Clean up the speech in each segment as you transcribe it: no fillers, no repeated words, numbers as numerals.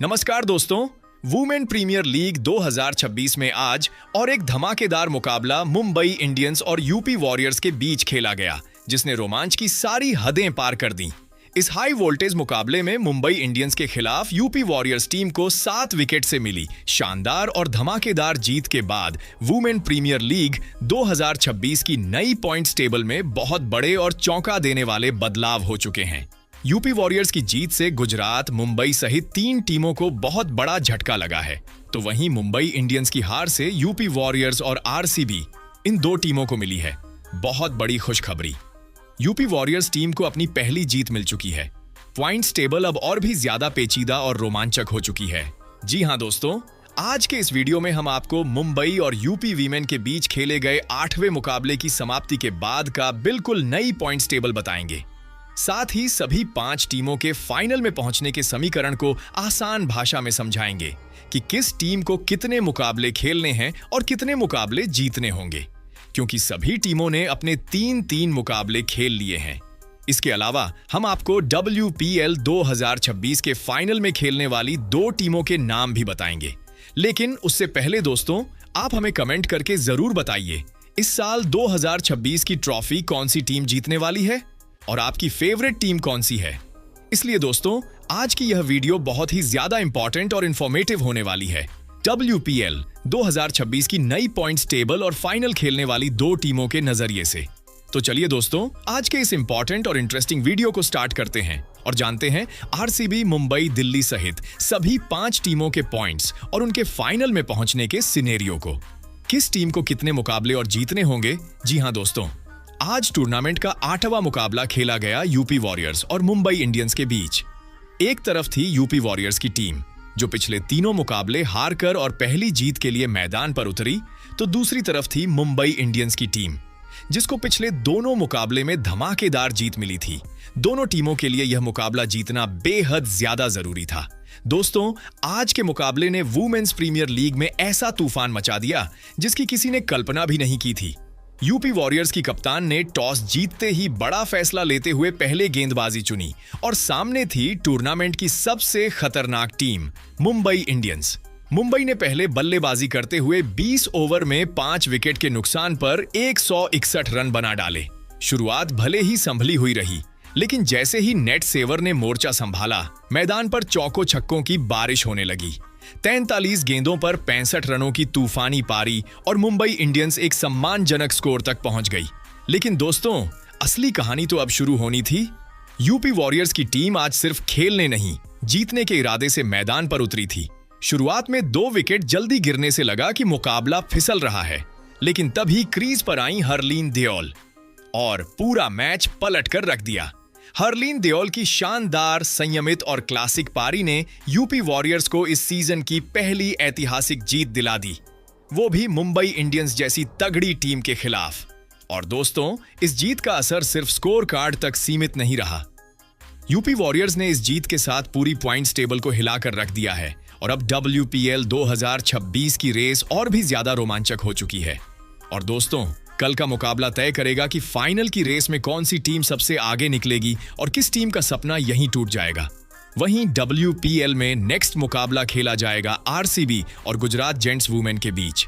नमस्कार दोस्तों, women premiere league 2026 में आज और एक धमाकेदार मुकाबला मुंबई इंडियंस और यूपी वॉरियर्स के बीच खेला गया, जिसने रोमांच की सारी हदें पार कर दी। इस हाई वोल्टेज मुकाबले में मुंबई इंडियंस के खिलाफ यूपी वॉरियर्स टीम को 7 विकेट से मिली शानदार और धमाकेदार जीत के बाद वुमेन प्रीमियर लीग 2026 की नई पॉइंट्स टेबल में बहुत बड़े और चौंका देने वाले बदलाव हो चुके हैं। यूपी वॉरियर्स की जीत से गुजरात, मुंबई सहित 3 टीमों को बहुत बड़ा झटका लगा है, तो वहीं मुंबई इंडियंस की हार से यूपी वॉरियर्स और आरसीबी इन 2 टीमों को मिली है बहुत बड़ी खुशखबरी। यूपी वॉरियर्स टीम को अपनी पहली जीत मिल चुकी है। पॉइंट्स टेबल अब और भी ज्यादा पेचीदा और रोमांचक हो चुकी है। जी हां दोस्तों, आज के इस वीडियो में हम आपको मुंबई और यूपी वीमेन के बीच खेले गए 8वें मुकाबले की समाप्ति के बाद का बिल्कुल नई पॉइंट्स टेबल बताएंगे। साथ ही सभी 5 टीमों के फाइनल में पहुंचने के समीकरण को आसान भाषा में समझाएंगे कि किस टीम को कितने मुकाबले खेलने हैं और कितने मुकाबले जीतने होंगे, क्योंकि सभी टीमों ने अपने 3-3 मुकाबले खेल लिए हैं। इसके अलावा हम आपको WPL 2026 के फाइनल में खेलने वाली 2 टीमों के नाम भी बताएंगे। लेकिन उससे पहले दोस्तों, आप हमें कमेंट करके जरूर बताइए, इस साल 2026 की ट्रॉफी कौन सी टीम जीतने वाली है और आपकी फेवरेट टीम कौन सी है। इसलिए दोस्तों, आज की यह वीडियो बहुत ही ज्यादा इंपॉर्टेंट और इंफॉर्मेटिव होने वाली है। WPL 2026 की नई पॉइंट्स टेबल और फाइनल खेलने वाली 2 टीमों के नजरिए से। तो चलिए दोस्तों, आज के इस इंपॉर्टेंट और इंटरेस्टिंग वीडियो को स्टार्ट करते हैं और जानते हैं आरसीबी, मुंबई, दिल्ली सहित सभी 5 टीमों के पॉइंट्स और उनके फाइनल में पहुंचने के सिनेरियो को। किस टीम को कितने मुकाबले और जीतने होंगे। जी हां दोस्तों, आज टूर्नामेंट का 8वां मुकाबला खेला गया यूपी वॉरियर्स और मुंबई इंडियंस के बीच। एक तरफ थी यूपी वॉरियर्स की टीम, जो पिछले 3 मुकाबले हारकर और पहली जीत के लिए मैदान पर उतरी, तो दूसरी तरफ थी मुंबई इंडियंस की टीम, जिसको पिछले 2 मुकाबले में धमाकेदार जीत मिली थी। दोनों टीमों के लिए यह मुकाबला जीतना बेहद ज्यादा जरूरी था। दोस्तों, आज के मुकाबले ने वुमेन्स प्रीमियर लीग में ऐसा तूफान मचा दिया जिसकी किसी ने कल्पना भी नहीं की थी। यूपी वॉरियर्स की कप्तान ने टॉस जीतते ही बड़ा फैसला लेते हुए पहले गेंदबाजी चुनी और सामने थी टूर्नामेंट की सबसे खतरनाक टीम मुंबई इंडियंस। मुंबई ने पहले बल्लेबाजी करते हुए 20 ओवर में 5 विकेट के नुकसान पर 161 रन बना डाले। शुरुआत भले ही संभली हुई रही, लेकिन जैसे ही नेट सेवर ने मोर्चा संभाला, मैदान पर चौकों छक्कों की बारिश होने लगी। 43 गेंदों पर 65 रनों की तूफानी पारी और मुंबई इंडियंस एक सम्मानजनक स्कोर तक पहुंच गई। लेकिन दोस्तों, असली कहानी तो अब शुरू होनी थी। यूपी वॉरियर्स की टीम आज सिर्फ खेलने नहीं, जीतने के इरादे से मैदान पर उतरी थी। शुरुआत में 2 विकेट जल्दी गिरने से लगा कि मुकाबला फिसल रहा है, लेकिन तभी क्रीज पर आई हरलीन देओल और पूरा मैच पलट कर रख दिया। हरलीन देओल की शानदार, संयमित और क्लासिक पारी ने यूपी वॉरियर्स को इस सीजन की पहली ऐतिहासिक जीत दिला दी, वो भी मुंबई इंडियंस जैसी तगड़ी टीम के खिलाफ। और दोस्तों, इस जीत का असर सिर्फ स्कोर कार्ड तक सीमित नहीं रहा। यूपी वॉरियर्स ने इस जीत के साथ पूरी पॉइंट्स टेबल को हिलाकर रख दिया है और अब WPL 2026 की रेस और भी ज्यादा रोमांचक हो चुकी है। और दोस्तों, कल का मुकाबला तय करेगा कि फाइनल की रेस में कौन सी टीम सबसे आगे निकलेगी और किस टीम का सपना यहीं टूट जाएगा। वहीं WPL में नेक्स्ट मुकाबला खेला जाएगा आरसीबी और गुजरात जेंट्स वुमेन के बीच।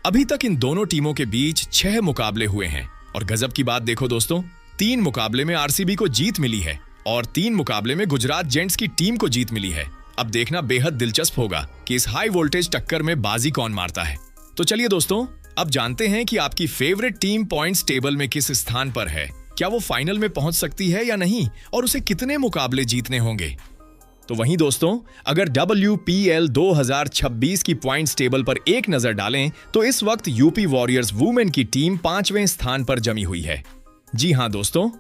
अभी तक इन दोनों टीमों के बीच 6 मुकाबले हुए हैं और गजब की बात देखो दोस्तों, 3 मुकाबले में आरसीबी को जीत मिली है और 3 मुकाबले में गुजरात जेंट्स की टीम को जीत मिली है। अब देखना बेहद दिलचस्प होगा कि इस हाई वोल्टेज टक्कर में बाजी कौन मारता है। तो चलिए दोस्तों, अब जानते हैं कि आपकी फेवरेट टीम पॉइंट्स टेबल में किस स्थान पर है। क्या वो फाइनल में पहुंच सकती है या नहीं, और उसे कितने मुकाबले जीतने होंगे। तो वहीं दोस्तों, अगर WPL 2026 की पॉइंट्स टेबल पर एक नजर डालें तो इस वक्त यूपी वॉरियर्स वुमेन की टीम 5वें स्थान पर जमी हुई है। जी हां दोस्तों,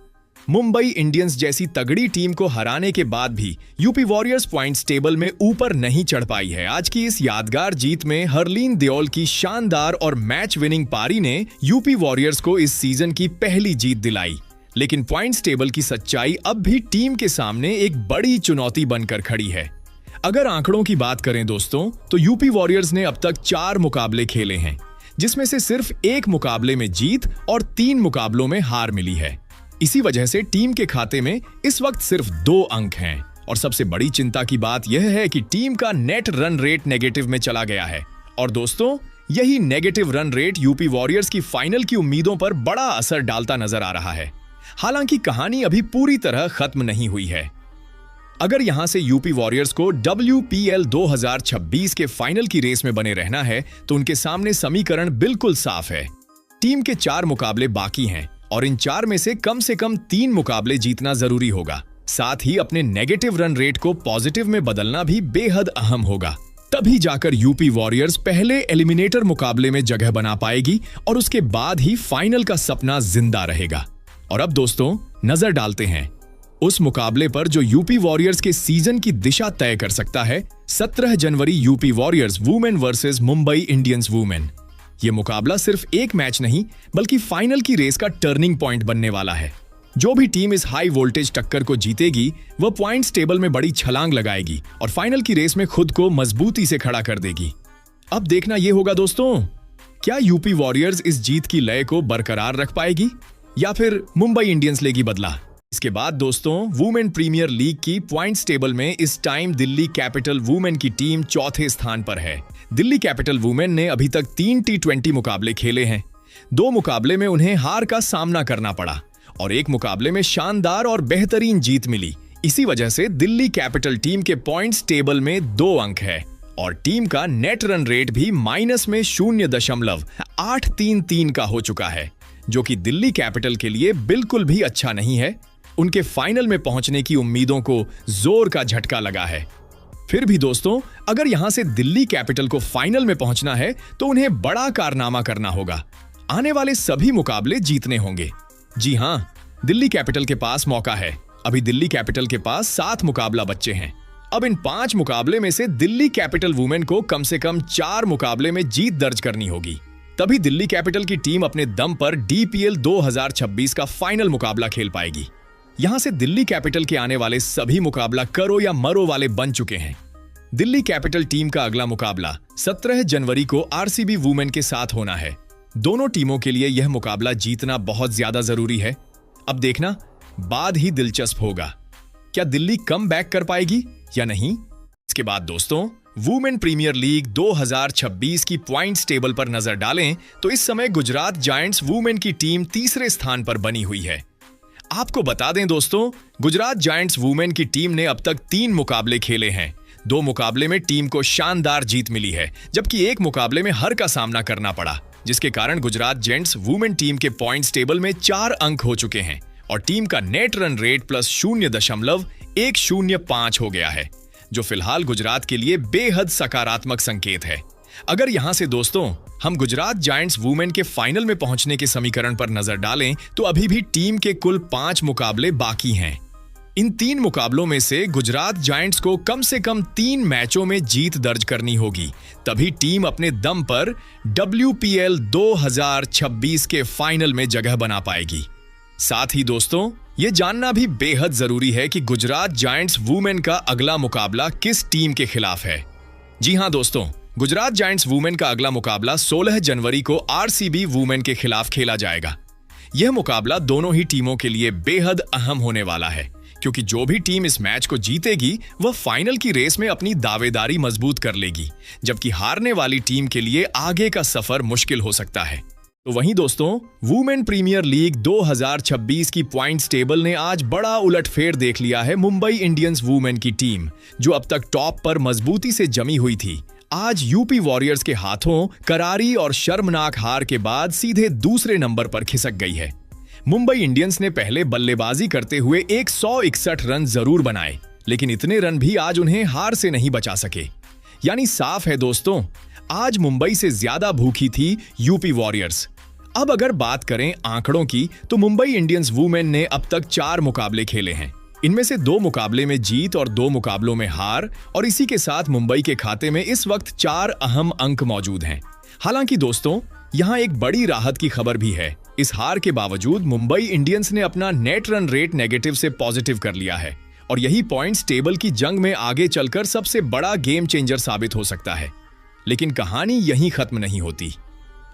मुंबई इंडियंस जैसी तगड़ी टीम को हराने के बाद भी यूपी वॉरियर्स पॉइंट्स टेबल में ऊपर नहीं चढ़ पाई है। आज की इस यादगार जीत में हरलीन देओल की शानदार और मैच विनिंग पारी ने यूपी वॉरियर्स को इस सीजन की पहली जीत दिलाई। लेकिन पॉइंट्स टेबल की सच्चाई अब भी टीम के सामने एक बड़ी चुनौती बनकर खड़ी है। अगर आंकड़ों की बात करें दोस्तों, तो यूपी वॉरियर्स ने अब तक 4 मुकाबले खेले हैं, जिसमें से सिर्फ 1 मुकाबले में जीत और 3 मुकाबलों में हार मिली है। इसी वजह से टीम के खाते में इस वक्त सिर्फ 2 अंक हैं और सबसे बड़ी चिंता की बात यह है कि टीम का नेट रन रेट नेगेटिव में चला गया है। और दोस्तों, यही negative run rate UP warriors की फाइनल की उम्मीदों पर बड़ा असर डालता नजर आ रहा है। हालांकि कहानी अभी पूरी तरह खत्म नहीं हुई है। अगर यहां से यूपी वॉरियर्स को WPL 2026 के फाइनल की रेस में बने रहना है तो उनके सामने समीकरण बिल्कुल साफ है। टीम के 4 मुकाबले बाकी हैं और इन 4 में से कम 3 मुकाबले जीतना जरूरी होगा। साथ ही अपने नेगेटिव रन रेट को पॉजिटिव में बदलना भी बेहद अहम होगा। तभी जाकर यूपी वॉरियर्स पहले एलिमिनेटर मुकाबले में जगह बना पाएगी और उसके बाद ही फाइनल का सपना जिंदा रहेगा। और अब दोस्तों, नजर डालते हैं उस मुकाबले पर जो यूपी वॉरियर्स के सीजन की दिशा तय कर सकता है। 17 जनवरी UP warriors women versus Mumbai Indians women. यह मुकाबला सिर्फ एक मैच नहीं बल्कि फाइनल की रेस का टर्निंग पॉइंट बनने वाला है। जो भी टीम इस हाई वोल्टेज टक्कर को जीतेगी वह पॉइंट्स टेबल में बड़ी छलांग लगाएगी और फाइनल की रेस में खुद को मजबूती से खड़ा कर देगी। अब देखना यह होगा दोस्तों, क्या यूपी वॉरियर्स इस जीत की लय को बरकरार रख पाएगी या फिर मुंबई इंडियंस लेगी बदला। इसके बाद दोस्तों, वुमेन प्रीमियर लीग की पॉइंट्स टेबल में इस टाइम दिल्ली कैपिटल वुमेन की टीम चौथे स्थान पर है। दिल्ली कैपिटल वुमेन ने अभी तक 3 T20 मुकाबले खेले हैं। 2 मुकाबले में उन्हें हार का सामना करना पड़ा और 1 मुकाबले में शानदार और बेहतरीन जीत मिली। इसी वजह से दिल्ली कैपिटल टीम के पॉइंट्स टेबल में 2 अंक है और टीम का नेट रन रेट भी माइनस में 0.833 का हो चुका है, जो कि दिल्ली कैपिटल के लिए बिल्कुल भी अच्छा नहीं है। उनके फाइनल में पहुंचने की उम्मीदों को जोर का झटका लगा है। फिर भी दोस्तों, अगर यहां से दिल्ली कैपिटल को फाइनल में पहुंचना है तो उन्हें बड़ा कारनामा करना होगा। आने वाले सभी मुकाबले जीतने होंगे। जी हां, दिल्ली कैपिटल के पास मौका है। अभी दिल्ली कैपिटल के पास 7 मुकाबला बच्चे हैं। अब इन 5 मुकाबले में से दिल्ली कैपिटल वुमेन को कम से कम 4 मुकाबले में जीत दर्ज करनी होगी। तभी दिल्ली कैपिटल की टीम अपने दम पर DPL 2026 का फाइनल मुकाबला खेल पाएगी। यहां से दिल्ली कैपिटल के आने वाले सभी मुकाबला करो या मरो वाले बन चुके हैं। दिल्ली कैपिटल टीम का अगला मुकाबला 17 जनवरी को RCB वुमेन के साथ होना है। दोनों टीमों के लिए यह मुकाबला जीतना बहुत ज्यादा जरूरी है। अब देखना बाद ही दिलचस्प होगा, क्या दिल्ली कम बैक कर पाएगी या नहीं। इसके बाद दोस्तों, वुमेन प्रीमियर लीग 2026 की पॉइंट्स टेबल पर नजर डालें तो इस समय गुजरात जायंट्स वुमेन की टीम तीसरे स्थान पर बनी हुई है। आपको बता दें दोस्तों, गुजरात जायंट्स वुमेन की टीम ने अब तक 3 मुकाबले खेले हैं। 2 मुकाबले में टीम को शानदार जीत मिली है, जबकि 1 मुकाबले में हार का सामना करना पड़ा, जिसके कारण गुजरात जेंट्स वुमेन टीम के पॉइंट्स टेबल में 4 अंक हो चुके हैं और टीम का नेट रन रेट प्लस 0.105 हो गया है, जो फिलहाल गुजरात के लिए बेहद सकारात्मक संकेत है। अगर यहां से दोस्तों हम गुजरात जायंट्स वुमेन के फाइनल में पहुंचने के समीकरण पर नजर डालें तो अभी भी टीम के कुल 5 मुकाबले बाकी हैं। इन 3 मुकाबलों में से गुजरात जायंट्स को कम से कम 3 मैचों में जीत दर्ज करनी होगी, तभी टीम अपने दम पर WPL 2026 के फाइनल में जगह बना पाएगी। साथ ही दोस्तों, ये जानना भी बेहद जरूरी है कि गुजरात जायंट्स वुमेन का अगला मुकाबला किस टीम के खिलाफ है। जी हां दोस्तों, गुजरात जायंट्स वुमेन का अगला मुकाबला 16 जनवरी को RCB वुमेन के खिलाफ खेला जाएगा। यह मुकाबला दोनों ही टीमों के लिए बेहद अहम होने वाला है, क्योंकि जो भी टीम इस मैच को जीतेगी वह फाइनल की रेस में अपनी दावेदारी मजबूत कर लेगी, जबकि हारने वाली टीम के लिए आगे का सफर मुश्किल हो सकता है। तो वहीं दोस्तों, वुमेन प्रीमियर लीग 2026 की पॉइंट्स टेबल ने आज बड़ा उलटफेर देख लिया है। मुंबई इंडियंस वुमेन की टीम, जो अब तक टॉप पर मजबूती से जमी हुई थी, आज यूपी वॉरियर्स के हाथों करारी और शर्मनाक हार के बाद सीधे दूसरे नंबर पर खिसक गई है। मुंबई इंडियंस ने पहले बल्लेबाजी करते हुए 161 रन जरूर बनाए, लेकिन इतने रन भी आज उन्हें हार से नहीं बचा सके। यानी साफ है दोस्तों, आज मुंबई से ज्यादा भूखी थी यूपी वॉरियर्स। अब अगर बात करें आंकड़ों की तो मुंबई इंडियंस वुमेन ने अब तक 4 मुकाबले खेले हैं। इनमें से 2 मुकाबले में जीत और 2 मुकाबलों में हार, और इसी के साथ मुंबई के खाते में इस वक्त 4 अहम अंक मौजूद हैं। हालांकि दोस्तों, यहां एक बड़ी राहत की खबर भी है। इस हार के बावजूद मुंबई इंडियंस ने अपना नेट रन रेट नेगेटिव से पॉजिटिव कर लिया है और यही पॉइंट्स टेबल की जंग में आगे चलकर सबसे बड़ा गेम चेंजर साबित हो सकता है। लेकिन कहानी यहीं खत्म नहीं होती।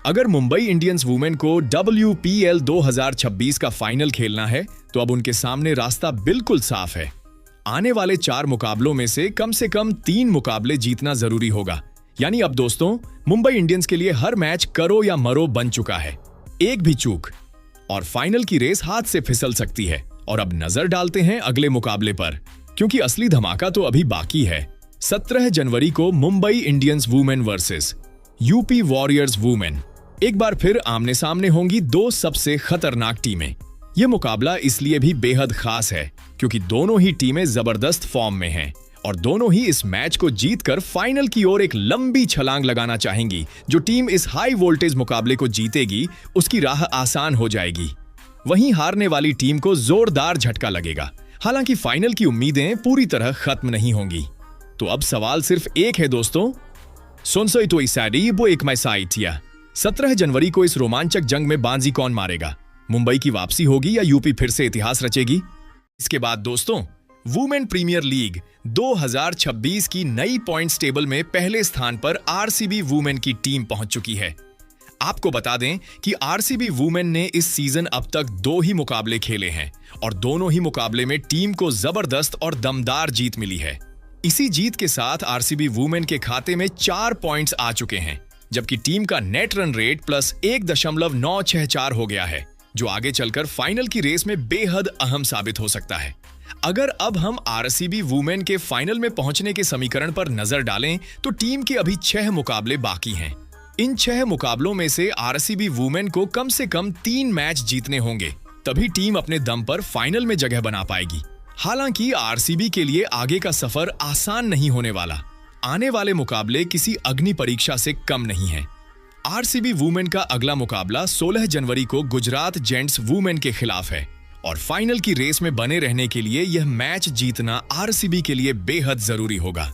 अगर मुंबई इंडियंस वुमेन को WPL 2026 का फाइनल खेलना है तो अब उनके सामने रास्ता बिल्कुल साफ है। आने वाले 4 मुकाबलों में से कम 3 मुकाबले जीतना जरूरी होगा। यानी अब दोस्तों, मुंबई इंडियंस के लिए हर मैच करो या मरो बन चुका है। एक भी चूक और फाइनल की रेस हाथ से फिसल सकती है। और अब नजर डालते हैं अगले मुकाबले पर, क्योंकि असली धमाका तो अभी बाकी है। 17 जनवरी को Mumbai Indians women versus UP warriors women. एक बार फिर आमने सामने होंगी दो सबसे खतरनाक टीमें। यह मुकाबला इसलिए भी बेहद खास है क्योंकि दोनों ही टीमें जबरदस्त फॉर्म में हैं और दोनों ही इस मैच को जीतकर फाइनल की ओर एक लंबी छलांग लगाना चाहेंगी। जो टीम इस हाई वोल्टेज मुकाबले को जीतेगी उसकी राह आसान हो जाएगी। वहीं हारने वाली टीम को जोरदार झटका लगेगा। हालांकि फाइनल की उम्मीदें पूरी तरह खत्म नहीं होंगी। तो अब सवाल सिर्फ एक है दोस्तों, सोनसोई तो इसाडी वो एक मैसाइटिया 17 जनवरी को इस रोमांचक जंग में बाजी कौन मारेगा? मुंबई की वापसी होगी या यूपी फिर से इतिहास रचेगी? इसके बाद दोस्तों, वुमेन प्रीमियर लीग 2026 की नई पॉइंट्स टेबल में पहले स्थान पर आरसीबी वुमेन की टीम पहुंच चुकी है। आपको बता दें कि आरसीबी वुमेन ने इस सीजन अब तक 2 ही मुकाबले खेले हैं और दोनों ही मुकाबले में टीम को जबरदस्त और दमदार जीत मिली है। इसी जीत के साथ आरसीबी वुमेन के खाते में 4 पॉइंट्स आ चुके हैं, जबकि टीम का नेट रन रेट प्लस 1.964 हो गया है, जो आगे चलकर फाइनल की रेस में बेहद अहम साबित हो सकता है। अगर अब हम आरसीबी वुमेन के फाइनल में पहुंचने के समीकरण पर नजर डालें तो टीम के अभी 6 मुकाबले बाकी हैं। इन 6 मुकाबलों में से आरसीबी वुमेन को कम से कम 3 मैच जीतने होंगे, तभी टीम अपने दम पर फाइनल में जगह बना पाएगी। हालांकि आरसीबी के लिए आगे का सफर आसान नहीं होने वाला। आने वाले मुकाबले किसी अग्नि परीक्षा से कम नहीं है। आरसीबी वुमेन का अगला मुकाबला 16 जनवरी को गुजरात जेंट्स वुमेन के खिलाफ है और फाइनल की रेस में बने रहने के लिए यह मैच जीतना आरसीबी के लिए बेहद जरूरी होगा।